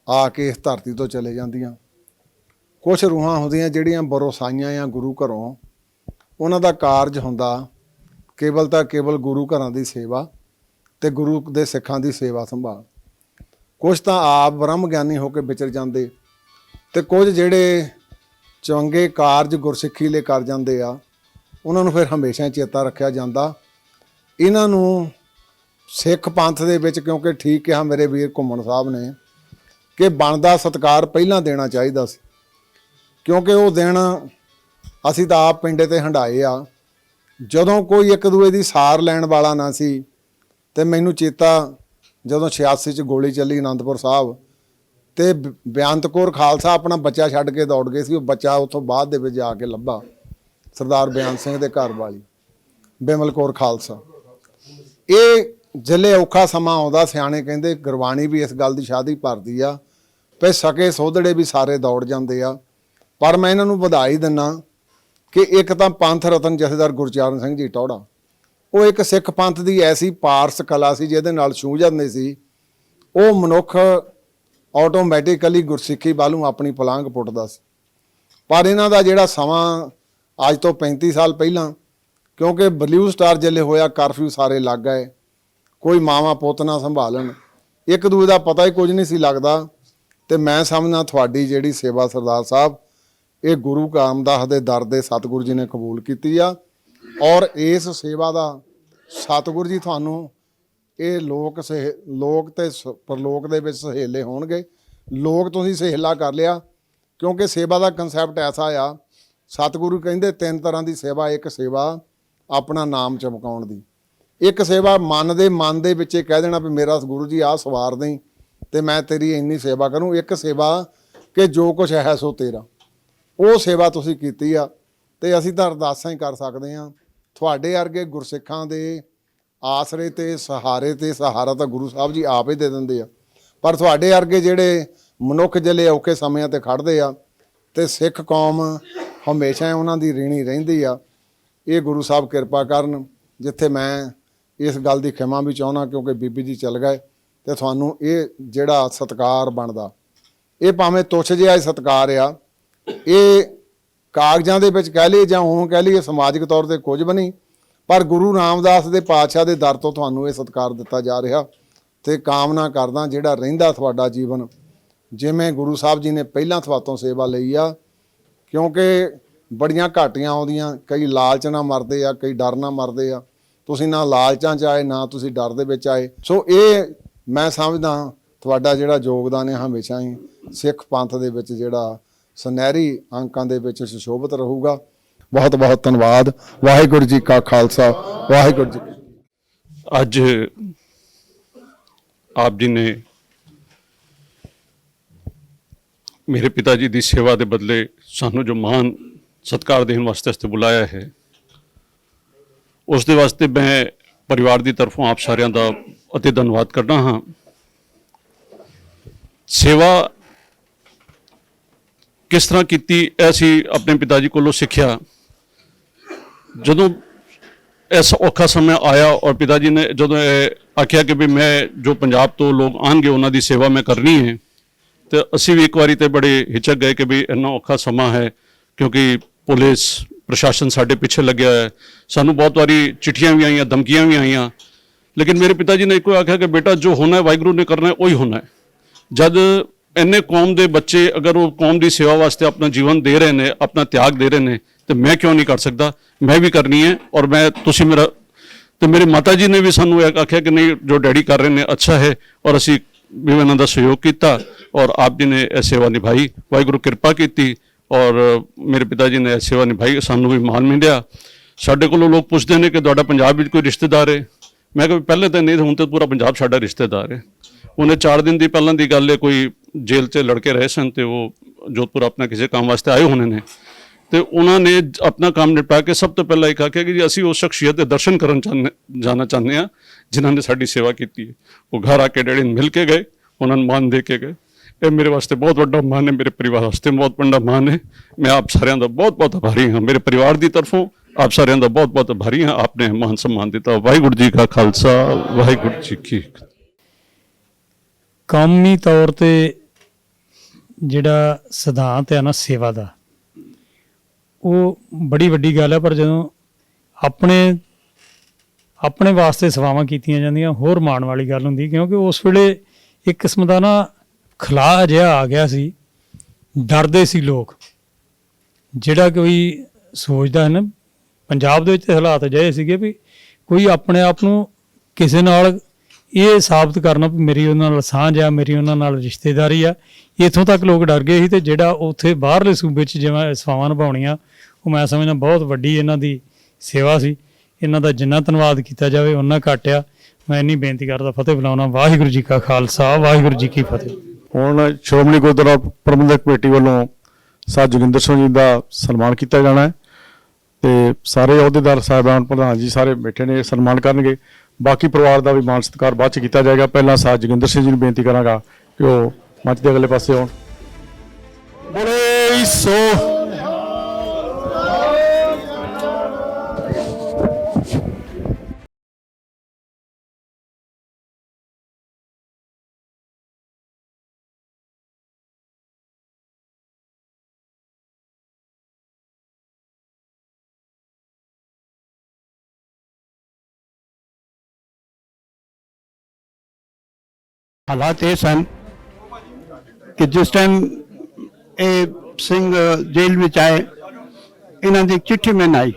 ਆ ਕੇ ਇਸ ਧਰਤੀ ਤੋਂ ਚਲੇ ਜਾਂਦੀਆਂ। ਕੁਛ ਰੂਹਾਂ ਹੁੰਦੀਆਂ ਜਿਹੜੀਆਂ ਬਰੋਸਾਈਆਂ ਆ ਗੁਰੂ ਘਰੋਂ, ਉਹਨਾਂ ਦਾ ਕਾਰਜ ਹੁੰਦਾ ਕੇਵਲ ਤਾਂ ਕੇਵਲ ਗੁਰੂ ਘਰਾਂ ਦੀ ਸੇਵਾ ਤੇ ਗੁਰੂ ਦੇ ਸਿੱਖਾਂ ਦੀ ਸੇਵਾ ਸੰਭਾਲ। ਕੁਛ ਤਾਂ ਆਪ ਬ੍ਰਹਮ ਗਿਆਨੀ ਹੋ ਕੇ ਵਿਚਰ ਜਾਂਦੇ, ਤੇ ਕੁਝ ਜਿਹੜੇ ਚੰਗੇ ਕਾਰਜ ਗੁਰਸਿੱਖੀ ਲਈ ਕਰ ਜਾਂਦੇ ਆ, ਉਹਨਾਂ ਨੂੰ ਫਿਰ ਹਮੇਸ਼ਾ ਚੇਤਾ ਰੱਖਿਆ ਜਾਂਦਾ। ਇਹਨਾਂ ਨੂੰ ਸਿੱਖ ਪੰਥ ਦੇ ਵਿੱਚ, ਕਿਉਂਕਿ ਠੀਕ ਕਿਹਾ ਮੇਰੇ ਵੀਰ ਘੁੰਮਣ ਸਾਹਿਬ ਨੇ ਕਿ ਬਣਦਾ ਸਤਿਕਾਰ ਪਹਿਲਾਂ ਦੇਣਾ ਚਾਹੀਦਾ ਸੀ, ਕਿਉਂਕਿ ਉਹ ਦਿਨ ਅਸੀਂ ਤਾਂ ਆਪ ਪਿੰਡੇ ਤੇ ਹੰਡਾਏ ਆ, ਜਦੋਂ ਕੋਈ ਇੱਕ ਦੂਏ ਦੀ ਸਾਰ ਲੈਣ ਵਾਲਾ ਨਾ ਸੀ। ਤੇ ਮੈਨੂੰ ਚੇਤਾ ਜਦੋਂ 86 'ਚ ਗੋਲੀ ਚੱਲੀ ਅਨੰਦਪੁਰ ਸਾਹਿਬ, ਤੇ ਬੇਅੰਤ ਕੌਰ ਖਾਲਸਾ ਆਪਣਾ ਬੱਚਾ ਛੱਡ ਕੇ ਦੌੜ ਗਏ ਸੀ। ਉਹ ਬੱਚਾ ਉੱਥੋਂ ਬਾਅਦ ਦੇ ਵਿੱਚ ਜਾ ਕੇ ਲੱਭਾ, ਸਰਦਾਰ ਬੇਅੰਤ ਸਿੰਘ ਦੇ ਘਰ ਵਾਲੀ ਬਿਮਲ ਕੌਰ ਖਾਲਸਾ। ਇਹ ਜਿਲੇ ਔਖਾ ਸਮਾਂ ਆਉਂਦਾ, ਸਿਆਣੇ ਕਹਿੰਦੇ, ਗੁਰਬਾਣੀ ਵੀ ਇਸ ਗੱਲ ਦੀ ਸ਼ਾਦੀ ਭਰਦੀ ਆ ਵੀ ਸਕੇ ਸੋਧੜੇ ਵੀ ਸਾਰੇ ਦੌੜ ਜਾਂਦੇ ਆ। ਪਰ ਮੈਂ ਇਹਨਾਂ ਨੂੰ ਵਧਾਈ ਦਿੰਦਾ ਕਿ ਇੱਕ ਤਾਂ ਪੰਥ ਰਤਨ ਜਥੇਦਾਰ ਗੁਰਚਰਨ ਸਿੰਘ ਜੀ ਟੌੜਾ, ਉਹ ਇੱਕ ਸਿੱਖ ਪੰਥ ਦੀ ਐਸੀ ਪਾਰਸ ਕਲਾ ਸੀ ਜਿਹਦੇ ਨਾਲ ਛੂਹ ਜਾਂਦੇ ਸੀ। ਉਹ ਮਨੁੱਖ ਆਟੋਮੈਟਿਕਲੀ ਗੁਰਸਿੱਖੀ ਵੱਲੋਂ ਆਪਣੀ ਪਲਾਂਘ ਪੁੱਟਦਾ ਸੀ। ਪਰ ਇਹਨਾਂ ਦਾ ਜਿਹੜਾ ਸਮਾਂ ਅੱਜ ਤੋਂ 35 ਸਾਲ ਪਹਿਲਾਂ, ਕਿਉਂਕਿ ਬਲੂ ਸਟਾਰ ਜਿਲੇ ਹੋਇਆ, ਕਰਫਿਊ ਸਾਰੇ ਲੱਗ ਗਏ, ਕੋਈ ਮਾਵਾਂ ਪੁੱਤ ਨਾ ਸੰਭਾਲਣ, ਇੱਕ ਦੂਜੇ ਦਾ ਪਤਾ ਹੀ ਕੁਝ ਨਹੀਂ ਸੀ ਲੱਗਦਾ। ਤੇ ਮੈਂ ਸਮਝਦਾ ਤੁਹਾਡੀ ਜਿਹੜੀ ਸੇਵਾ ਸਰਦਾਰ ਸਾਹਿਬ, ਇਹ ਗੁਰੂ ਕਾਮਦਾਸ ਦੇ ਦਰ ਦੇ ਸਤਿਗੁਰੂ ਜੀ ਨੇ ਕਬੂਲ ਕੀਤੀ ਆ, ਔਰ ਇਸ ਸੇਵਾ ਦਾ ਸਤਿਗੁਰੂ ਜੀ ਤੁਹਾਨੂੰ ਇਹ ਲੋਕ ਤੇ ਪਰਲੋਕ ਦੇ ਵਿੱਚ ਸਹੇਲੇ ਹੋਣਗੇ। ਲੋਕ ਤੁਸੀਂ ਸਹੇਲਾ ਕਰ ਲਿਆ, ਕਿਉਂਕਿ ਸੇਵਾ ਦਾ ਕਨਸੈਪਟ ਐਸਾ ਆ ਸਤਿਗੁਰੂ ਕਹਿੰਦੇ ਤਿੰਨ ਤਰ੍ਹਾਂ ਦੀ ਸੇਵਾ। ਇੱਕ ਸੇਵਾ ਆਪਣਾ ਨਾਮ ਚਮਕਾਉਣ ਦੀ, ਇੱਕ ਸੇਵਾ ਮਨ ਦੇ ਵਿੱਚ ਇਹ ਕਹਿ ਦੇਣਾ ਵੀ ਮੇਰਾ ਗੁਰੂ ਜੀ ਆਹ ਸਵਾਰ ਦੇਈ ਤੇ ਮੈਂ ਤੇਰੀ ਇੰਨੀ ਸੇਵਾ ਕਰੂੰ। ਇੱਕ ਸੇਵਾ ਕਿ ਜੋ ਕੁਛ ਹੈ ਸੋ ਤੇਰਾ, ਉਹ ਸੇਵਾ ਤੁਸੀਂ ਕੀਤੀ ਆ। ਤੇ ਅਸੀਂ ਤਾਂ ਅਰਦਾਸਾਂ ਹੀ ਕਰ ਸਕਦੇ ਹਾਂ। ਤੁਹਾਡੇ ਵਰਗੇ ਗੁਰਸਿੱਖਾਂ ਦੇ ਆਸਰੇ ਤੇ ਸਹਾਰੇ ਤੇ ਸਹਾਰਾ ਤਾਂ ਗੁਰੂ ਸਾਹਿਬ ਜੀ ਆਪ ਹੀ ਦੇ ਦਿੰਦੇ ਆ, ਪਰ ਤੁਹਾਡੇ ਵਰਗੇ ਜਿਹੜੇ ਮਨੁੱਖ ਜਿਹੜੇ ਔਖੇ ਸਮਿਆਂ ਤੇ ਖੜਦੇ ਆ ਤੇ ਸਿੱਖ ਕੌਮ ਹਮੇਸ਼ਾ ਉਹਨਾਂ ਦੀ ਰੀਣੀ ਰਹਿੰਦੀ ਆ। ਇਹ ਗੁਰੂ ਸਾਹਿਬ ਕਿਰਪਾ ਕਰਨ। ਜਿੱਥੇ ਮੈਂ ਇਸ ਗੱਲ ਦੀ ਖਿਮਾ ਵੀ ਚਾਹੁੰਦਾ ਕਿਉਂਕਿ ਬੀਬੀ ਜੀ ਚੱਲ ਗਏ ਤੇ ਤੁਹਾਨੂੰ ਇਹ ਜਿਹੜਾ ਸਤਿਕਾਰ ਬਣਦਾ, ਇਹ ਭਾਵੇਂ ਤੁੱਛ ਜਿਹਾ ਹੀ ਸਤਿਕਾਰ ਆ, ਇਹ ਕਾਗਜ਼ਾਂ ਦੇ ਵਿੱਚ ਕਹਿ ਲਈਏ ਜਾਂ ਹੁਣ ਕਹਿ ਲਈਏ ਸਮਾਜਿਕ ਤੌਰ ਤੇ ਕੁਝ ਵੀ ਨਹੀਂ, ਪਰ ਗੁਰੂ ਰਾਮਦਾਸ ਦੇ ਪਾਤਸ਼ਾਹ ਦੇ ਦਰ ਤੋਂ ਤੁਹਾਨੂੰ ਇਹ ਸਤਿਕਾਰ ਦਿੱਤਾ ਜਾ ਰਿਹਾ। ਤੇ ਕਾਮਨਾ ਕਰਦਾ ਜਿਹੜਾ ਰਹਿੰਦਾ ਤੁਹਾਡਾ ਜੀਵਨ ਜਿਵੇਂ ਗੁਰੂ ਸਾਹਿਬ ਜੀ ਨੇ ਪਹਿਲਾਂ ਤੁਹਾਤੋਂ ਸੇਵਾ ਲਈ ਆ, ਕਿਉਂਕਿ ਬੜੀਆਂ ਘਾਟੀਆਂ ਆਉਂਦੀਆਂ, ਕਈ ਲਾਲਚ ਨਾਲ ਮਰਦੇ ਆ, ਕਈ ਡਰ ਨਾਲ ਮਰਦੇ ਆ। ਤੁਸੀਂ ਨਾ ਲਾਲਚਾਂ 'ਚ ਆਏ ਨਾ ਤੁਸੀਂ ਡਰ ਦੇ ਵਿੱਚ ਆਏ। ਸੋ ਇਹ ਮੈਂ ਸਮਝਦਾ ਤੁਹਾਡਾ ਜਿਹੜਾ ਯੋਗਦਾਨ ਹੈ ਹਮੇਸ਼ਾ ਹੀ ਸਿੱਖ ਪੰਥ ਦੇ ਵਿੱਚ ਜਿਹੜਾ ਸੁਨਹਿਰੀ ਅੰਕਾਂ ਦੇ ਵਿੱਚ ਸੁਸ਼ੋਭਿਤ ਰਹੂਗਾ। ਬਹੁਤ ਬਹੁਤ ਧੰਨਵਾਦ। ਵਾਹਿਗੁਰੂ ਜੀ ਕਾ ਖਾਲਸਾ, ਵਾਹਿਗੁਰੂ ਜੀ ਕੀ ਫਤਿਹ। ਅੱਜ ਆਪ ਜੀ ਨੇ ਮੇਰੇ ਪਿਤਾ ਜੀ ਦੀ ਸੇਵਾ ਦੇ ਬਦਲੇ ਸਾਨੂੰ ਜੋ ਮਾਨ ਸਤਿਕਾਰ ਦੇਣ ਵਾਸਤੇ ਬੁਲਾਇਆ ਹੈ, ਉਸ ਦੇ ਵਾਸਤੇ ਮੈਂ ਪਰਿਵਾਰ ਦੀ ਤਰਫੋਂ ਆਪ ਸਾਰਿਆਂ ਦਾ ਅਤਿ ਧੰਨਵਾਦ ਕਰਦਾ ਹਾਂ। ਸੇਵਾ ਕਿਸ ਤਰ੍ਹਾਂ ਕੀਤੀ ਅਸੀਂ ਆਪਣੇ ਪਿਤਾ ਜੀ ਕੋਲੋਂ ਸਿੱਖਿਆ। ਜਦੋਂ ਐਸਾ ਔਖਾ ਸਮਾਂ ਆਇਆ ਔਰ ਪਿਤਾ ਜੀ ਨੇ ਜਦੋਂ ਇਹ ਆਖਿਆ ਕਿ ਵੀ ਮੈਂ ਜੋ ਪੰਜਾਬ ਤੋਂ ਲੋਕ ਆਉਣਗੇ ਉਹਨਾਂ ਦੀ ਸੇਵਾ ਮੈਂ ਕਰਨੀ ਹੈ, ਤੇ ਅਸੀਂ ਵੀ ਇੱਕ ਵਾਰੀ ਤੇ ਬੜੇ ਹਿਚਕ ਗਏ ਕਿ ਵੀ ਇੰਨਾ ਔਖਾ ਸਮਾਂ ਹੈ, ਕਿਉਂਕਿ ਪੁਲਿਸ ਪ੍ਰਸ਼ਾਸਨ ਸਾਡੇ ਪਿੱਛੇ ਲੱਗਿਆ ਹੈ। ਸਾਨੂੰ ਬਹੁਤ ਵਾਰੀ ਚਿੱਠੀਆਂ ਵੀ ਆਈਆਂ, ਧਮਕੀਆਂ ਵੀ ਆਈਆਂ, ਲੇਕਿਨ ਮੇਰੇ ਪਿਤਾ ਜੀ ਨੇ ਇੱਕੋ ਆਖਿਆ ਕਿ ਬੇਟਾ ਜੋ ਹੋਣਾ ਹੈ ਵਾਹਿਗੁਰੂ ਨੇ ਕਰਨਾ ਹੈ ਉਹੀ ਹੋਣਾ ਹੈ। ਜਦ ਇੰਨੇ ਕੌਮ ਦੇ ਬੱਚੇ ਅਗਰ ਉਹ ਕੌਮ ਦੀ ਸੇਵਾ ਵਾਸਤੇ ਆਪਣਾ ਜੀਵਨ ਦੇ ਰਹੇ ਨੇ, ਆਪਣਾ ਤਿਆਗ ਦੇ ਰਹੇ ਨੇ, ਤੇ ਮੈਂ ਕਿਉਂ ਨਹੀਂ ਕਰ ਸਕਦਾ, ਮੈਂ ਵੀ ਕਰਨੀ ਹੈ। ਔਰ ਮੈਂ ਤੁਸੀਂ ਮੇਰਾ ਤੇ ਮੇਰੇ ਮਾਤਾ ਜੀ ਨੇ ਵੀ ਸਾਨੂੰ ਇਹ ਆਖਿਆ ਕਿ ਨਹੀਂ ਜੋ ਡੈਡੀ ਕਰ ਰਹੇ ਨੇ ਅੱਛਾ ਹੈ, ਔਰ ਅਸੀਂ ਵੀ ਇਹਨਾਂ ਦਾ ਸਹਿਯੋਗ ਕੀਤਾ ਔਰ ਆਪ ਜੀ ਨੇ ਇਹ ਸੇਵਾ ਨਿਭਾਈ। ਵਾਹਿਗੁਰੂ ਕਿਰਪਾ ਕੀਤੀ ਔਰ ਮੇਰੇ ਪਿਤਾ ਜੀ ਨੇ ਇਹ ਸੇਵਾ ਨਿਭਾਈ, ਸਾਨੂੰ ਵੀ ਮਾਣ ਮਿਲਿਆ। ਸਾਡੇ ਕੋਲੋਂ ਲੋਕ ਪੁੱਛਦੇ ਨੇ ਕਿ ਤੁਹਾਡਾ ਪੰਜਾਬ ਵਿੱਚ ਕੋਈ ਰਿਸ਼ਤੇਦਾਰ ਹੈ। ਮੈਂ ਕਿਹਾ ਪਹਿਲੇ ਤਾਂ ਨਹੀਂ, ਹੁਣ ਤਾਂ ਪੂਰਾ ਪੰਜਾਬ ਸਾਡਾ ਰਿਸ਼ਤੇਦਾਰ ਹੈ। ਉਹਨੇ 4 ਦਿਨ ਦੀ ਪਹਿਲਾਂ ਦੀ ਗੱਲ ਹੈ, ਕੋਈ ਜੇਲ੍ਹ 'ਚ ਲੜਕੇ ਰਹੇ ਸਨ ਤੇ ਉਹ ਜੋਧਪੁਰ ਆਪਣਾ ਕਿਸੇ ਕੰਮ ਵਾਸਤੇ ਆਏ ਹੋਣੇ ਨੇ, ਤੇ ਉਹਨਾਂ ਨੇ ਆਪਣਾ ਕੰਮ ਨਿਪਟਾ ਕੇ ਸਭ ਤੋਂ ਪਹਿਲਾਂ ਇਹ ਆਖਿਆ ਕਿ ਜੀ ਅਸੀਂ ਉਸ ਸ਼ਖਸੀਅਤ ਦੇ ਦਰਸ਼ਨ ਕਰਨ ਜਾਣਾ ਚਾਹੁੰਦੇ ਹਾਂ ਜਿਨ੍ਹਾਂ ਨੇ ਸਾਡੀ ਸੇਵਾ ਕੀਤੀ ਹੈ। ਉਹ ਘਰ ਆ ਕੇ ਡੈਡੀ ਨੂੰ ਮਿਲ ਕੇ ਗਏ, ਉਹਨਾਂ ਨੂੰ ਮਾਨ ਦੇ ਕੇ ਗਏ। ਇਹ ਮੇਰੇ ਵਾਸਤੇ ਬਹੁਤ ਵੱਡਾ ਮਾਨ ਹੈ, ਮੇਰੇ ਪਰਿਵਾਰ ਵਾਸਤੇ ਬਹੁਤ ਵੱਡਾ ਮਾਨ ਹੈ। ਮੈਂ ਆਪ ਸਾਰਿਆਂ ਦਾ ਬਹੁਤ ਬਹੁਤ ਆਭਾਰੀ ਹਾਂ। ਮੇਰੇ ਪਰਿਵਾਰ ਦੀ ਤਰਫੋਂ ਆਪ ਸਾਰਿਆਂ ਦਾ ਬਹੁਤ ਬਹੁਤ ਆਭਾਰੀ ਹਾਂ। ਆਪਨੇ ਮਾਨ ਸਨਮਾਨ ਦਿੱਤਾ। ਵਾਹਿਗੁਰੂ ਜੀ ਕਾ ਖਾਲਸਾ, ਵਾਹਿਗੁਰੂ ਜੀ ਕੀ ਫਤਿਹ। ਕੌਮੀ ਤੌਰ ਤੇ ਜਿਹੜਾ ਸਿਧਾਂਤ ਹੈ ਨਾ ਸੇਵਾ ਦਾ, ਉਹ ਬੜੀ ਵੱਡੀ ਗੱਲ ਹੈ, ਪਰ ਜਦੋਂ ਆਪਣੇ ਵਾਸਤੇ ਸੇਵਾਵਾਂ ਕੀਤੀਆਂ ਜਾਂਦੀਆਂ ਹੋਰ ਮਾਣ ਵਾਲੀ ਗੱਲ ਹੁੰਦੀ, ਕਿਉਂਕਿ ਉਸ ਵੇਲੇ ਇੱਕ ਕਿਸਮ ਦਾ ਨਾ ਖਲਾਅ ਜਿਹਾ ਆ ਗਿਆ ਸੀ। ਡਰਦੇ ਸੀ ਲੋਕ। ਜਿਹੜਾ ਕੋਈ ਸੋਚਦਾ ਹੈ ਨਾ, ਪੰਜਾਬ ਦੇ ਵਿੱਚ ਹਾਲਾਤ ਅਜਿਹੇ ਸੀਗੇ ਵੀ ਕੋਈ ਆਪਣੇ ਆਪ ਨੂੰ ਕਿਸੇ ਨਾਲ ਇਹ ਸਾਬਤ ਕਰਨਾ ਵੀ ਮੇਰੀ ਉਹਨਾਂ ਨਾਲ ਸਾਂਝ ਆ, ਮੇਰੀ ਉਹਨਾਂ ਨਾਲ ਰਿਸ਼ਤੇਦਾਰੀ ਆ, ਇੱਥੋਂ ਤੱਕ ਲੋਕ ਡਰ ਗਏ ਸੀ। ਤੇ ਜਿਹੜਾ ਉੱਥੇ ਬਾਹਰਲੇ ਸੂਬੇ 'ਚ ਜਿਵੇਂ ਸੇਵਾਵਾਂ ਨਿਭਾਉਣੀਆਂ, ਉਹ ਮੈਂ ਸਮਝਦਾ ਬਹੁਤ ਵੱਡੀ ਇਹਨਾਂ ਦੀ ਸੇਵਾ ਸੀ। ਇਹਨਾਂ ਦਾ ਜਿੰਨਾ ਧੰਨਵਾਦ ਕੀਤਾ ਜਾਵੇ ਉਹਨਾਂ ਘੱਟ ਆ। ਮੈਂ ਇੰਨੀ ਬੇਨਤੀ ਕਰਦਾ, ਫਤਿਹ ਬੁਲਾਉਣਾ। ਵਾਹਿਗੁਰੂ ਜੀ ਕਾ ਖਾਲਸਾ, ਵਾਹਿਗੁਰੂ ਜੀ ਕੀ ਫਤਿਹ। ਹੁਣ ਸ਼੍ਰੋਮਣੀ ਗੁਰਦੁਆਰਾ ਪ੍ਰਬੰਧਕ ਕਮੇਟੀ ਵੱਲੋਂ ਸਾਧ ਜੋਗਿੰਦਰ ਸਿੰਘ ਜੀ ਦਾ ਸਨਮਾਨ ਕੀਤਾ ਜਾਣਾ ਹੈ ਤੇ ਸਾਰੇ ਅਹੁਦੇਦਾਰ ਸਾਹਿਬਾਨ, ਪ੍ਰਧਾਨ ਜੀ ਸਾਰੇ ਬੈਠੇ ਨੇ, ਸਨਮਾਨ ਕਰਨਗੇ। ਬਾਕੀ ਪਰਿਵਾਰ ਦਾ ਵੀ ਮਾਣ ਸਤਿਕਾਰ ਬਾਅਦ ਚ ਕੀਤਾ ਜਾਏਗਾ। ਪਹਿਲਾਂ ਸਾਧ ਜੋਗਿੰਦਰ ਸਿੰਘ ਜੀ ਨੂੰ ਬੇਨਤੀ ਕਰਾਂਗਾ ਕਿ ਉਹ ਮੰਚ ਦੇ ਅਗਲੇ ਪਾਸੇ ਆਉਣ। ਬੋਲੇ ਸੋ ਹਾਲਾਤ ਇਹ ਸਨ ਕਿ ਜਿਸ ਟਾਈਮ ਇਹ ਸਿੰਘ ਜੇਲ੍ਹ ਵਿੱਚ ਆਏ, ਇਹਨਾਂ ਦੀ ਇੱਕ ਚਿੱਠੀ ਮੈਨੂੰ ਆਈ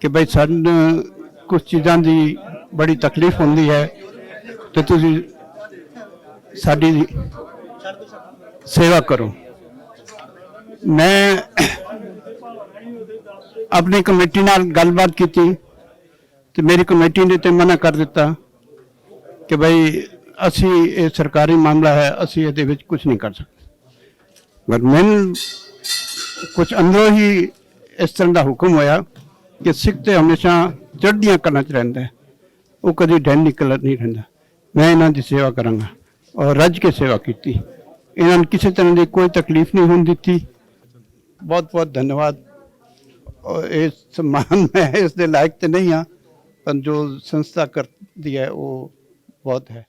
ਕਿ ਬਈ ਸਾਨੂੰ ਕੁਝ ਚੀਜ਼ਾਂ ਦੀ ਬੜੀ ਤਕਲੀਫ ਹੁੰਦੀ ਹੈ ਤੇ ਤੁਸੀਂ ਸਾਡੀ ਸੇਵਾ ਕਰੋ। ਮੈਂ ਆਪਣੀ ਕਮੇਟੀ ਨਾਲ ਗੱਲਬਾਤ ਕੀਤੀ ਤੇ ਮੇਰੀ ਕਮੇਟੀ ਨੇ ਤੇ ਮਨਾ ਕਰ ਦਿੱਤਾ ਕਿ ਭਾਈ ਅਸੀਂ ਇਹ ਸਰਕਾਰੀ ਮਾਮਲਾ ਹੈ, ਅਸੀਂ ਇਹਦੇ ਵਿੱਚ ਕੁਝ ਨਹੀਂ ਕਰ ਸਕਦੇ। ਪਰ ਮੈਨੂੰ ਕੁਝ ਅੰਦਰੋਂ ਹੀ ਇਸ ਤਰ੍ਹਾਂ ਦਾ ਹੁਕਮ ਹੋਇਆ ਕਿ ਸਿੱਖ ਤੇ ਹਮੇਸ਼ਾ ਚੜ੍ਹਦੀਆਂ ਕਲਾਂ 'ਚ ਰਹਿੰਦਾ ਹੈ, ਉਹ ਕਦੀ ਡੈਨੀ ਕਲਰ ਨਹੀਂ ਰਹਿੰਦਾ। ਮੈਂ ਇਹਨਾਂ ਦੀ ਸੇਵਾ ਕਰਾਂਗਾ ਔਰ ਰੱਜ ਕੇ ਸੇਵਾ ਕੀਤੀ। ਇਹਨਾਂ ਨੂੰ ਕਿਸੇ ਤਰ੍ਹਾਂ ਦੀ ਕੋਈ ਤਕਲੀਫ ਨਹੀਂ ਹੋਣ ਦਿੱਤੀ। ਬਹੁਤ ਬਹੁਤ ਧੰਨਵਾਦ। ਔਰ ਇਸ ਸਨਮਾਨ ਮੈਂ ਇਸ ਦੇ ਲਾਇਕ ਤੇ ਨਹੀਂ ਹਾਂ, ਪਰ ਜੋ ਸੰਸਥਾ ਕਰਦੀ ਹੈ ਉਹ ਬਹੁਤ ਹੈ।